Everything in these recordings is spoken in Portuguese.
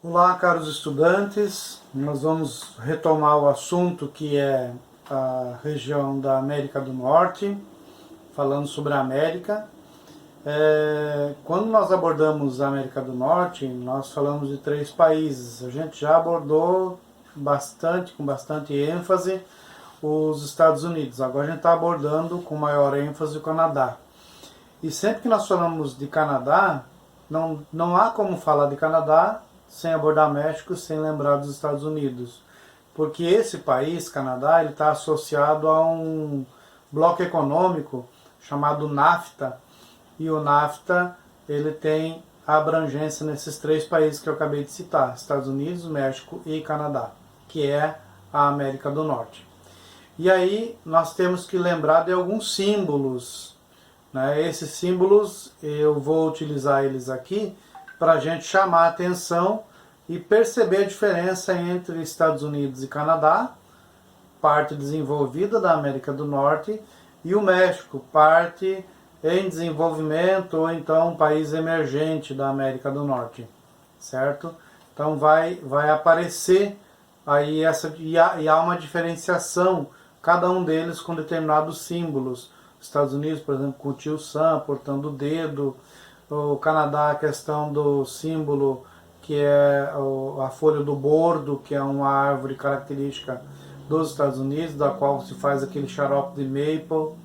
Olá, caros estudantes, nós vamos retomar o assunto que é a região da América do Norte, falando sobre a América. Quando nós abordamos a América do Norte, nós falamos de 3 países. A gente já abordou com bastante ênfase, os Estados Unidos. Agora a gente está abordando com maior ênfase o Canadá. E sempre que nós falamos de Canadá, não há como falar de Canadá sem abordar México, sem lembrar dos Estados Unidos. Porque esse país, Canadá, ele está associado a um bloco econômico chamado NAFTA. E o NAFTA ele tem abrangência nesses 3 países que eu acabei de citar, Estados Unidos, México e Canadá, que é a América do Norte. E aí nós temos que lembrar de alguns símbolos. Esses símbolos eu vou utilizar eles aqui para a gente chamar a atenção e perceber a diferença entre Estados Unidos e Canadá, parte desenvolvida da América do Norte, e o México, parte em desenvolvimento ou então um país emergente da América do Norte, certo? Então vai aparecer aí e há uma diferenciação, cada um deles com determinados símbolos. Estados Unidos, por exemplo, com o tio Sam, aportando o dedo. O Canadá, a questão do símbolo, que é a folha do bordo, que é uma árvore característica dos Estados Unidos, da qual se faz aquele xarope de maple.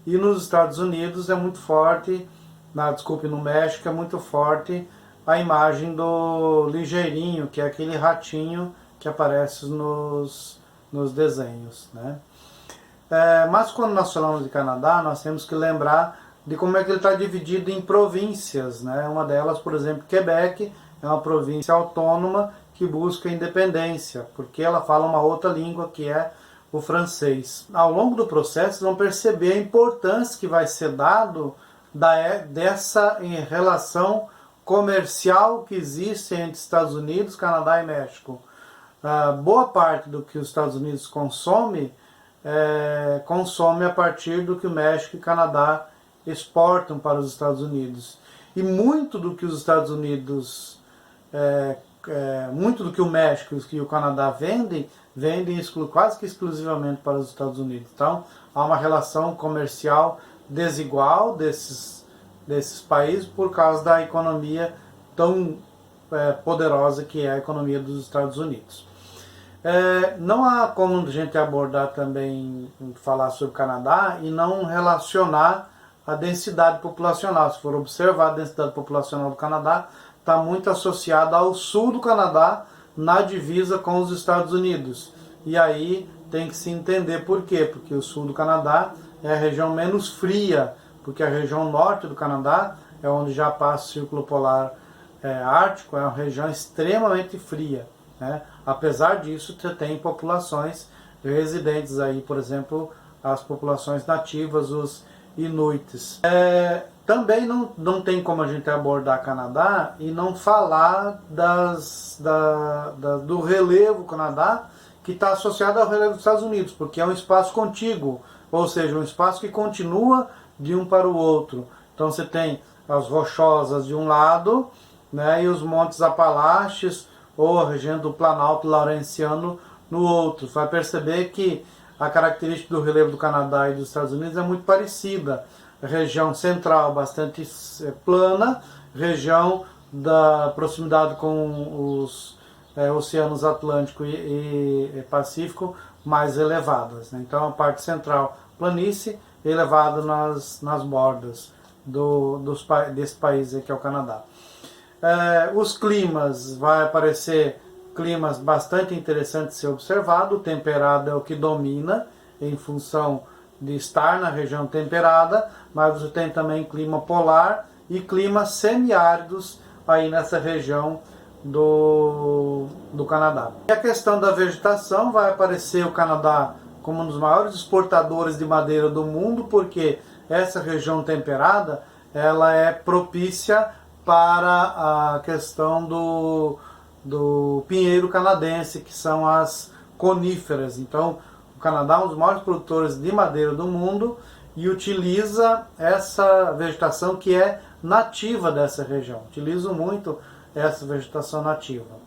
E nos Estados Unidos é muito forte, no México é muito forte a imagem do ligeirinho, que é aquele ratinho que aparece nos desenhos, né? Mas quando nós falamos de Canadá, nós temos que lembrar de como é que ele está dividido em províncias, né? Uma delas, por exemplo, Quebec, é uma província autônoma que busca independência, porque ela fala uma outra língua que é o francês. Ao longo do processo, vão perceber a importância que vai ser dado dessa relação comercial que existe entre Estados Unidos, Canadá e México. Boa parte do que os Estados Unidos consome a partir do que o México e o Canadá exportam para os Estados Unidos. E muito do que os Estados Unidos, muito do que o México e o Canadá vendem quase que exclusivamente para os Estados Unidos. Então, há uma relação comercial desigual desses países por causa da economia tão poderosa que é a economia dos Estados Unidos. Não há como a gente abordar também, falar sobre o Canadá e não relacionar a densidade populacional. Se for observar, a densidade populacional do Canadá está muito associada ao sul do Canadá, na divisa com os Estados Unidos. E aí tem que se entender por quê, porque o sul do Canadá é a região menos fria, porque a região norte do Canadá é onde já passa o Círculo Polar Ártico, é uma região extremamente fria, né? Apesar disso, você tem populações residentes aí, por exemplo, as populações nativas, os inuites. Também não tem como a gente abordar Canadá e não falar do relevo Canadá, que está associado ao relevo dos Estados Unidos, porque é um espaço contíguo, ou seja, um espaço que continua de um para o outro. Então você tem as Rochosas de um lado, né, e os Montes Apalaches, ou a região do Planalto Laurentiano no outro. Você vai perceber que a característica do relevo do Canadá e dos Estados Unidos é muito parecida. A região central bastante plana, região da proximidade com os oceanos Atlântico e Pacífico mais elevadas, né? Então a parte central planície, elevada nas bordas desse país que é o Canadá. Os climas, vai aparecer climas bastante interessantes de ser observado. O temperado é o que domina em função de estar na região temperada, mas você tem também clima polar e climas semiáridos aí nessa região do Canadá. E a questão da vegetação, vai aparecer o Canadá como um dos maiores exportadores de madeira do mundo, porque essa região temperada ela é propícia para a questão do pinheiro canadense, que são as coníferas. Então, o Canadá é um dos maiores produtores de madeira do mundo e utiliza essa vegetação que é nativa dessa região. Utiliza muito essa vegetação nativa.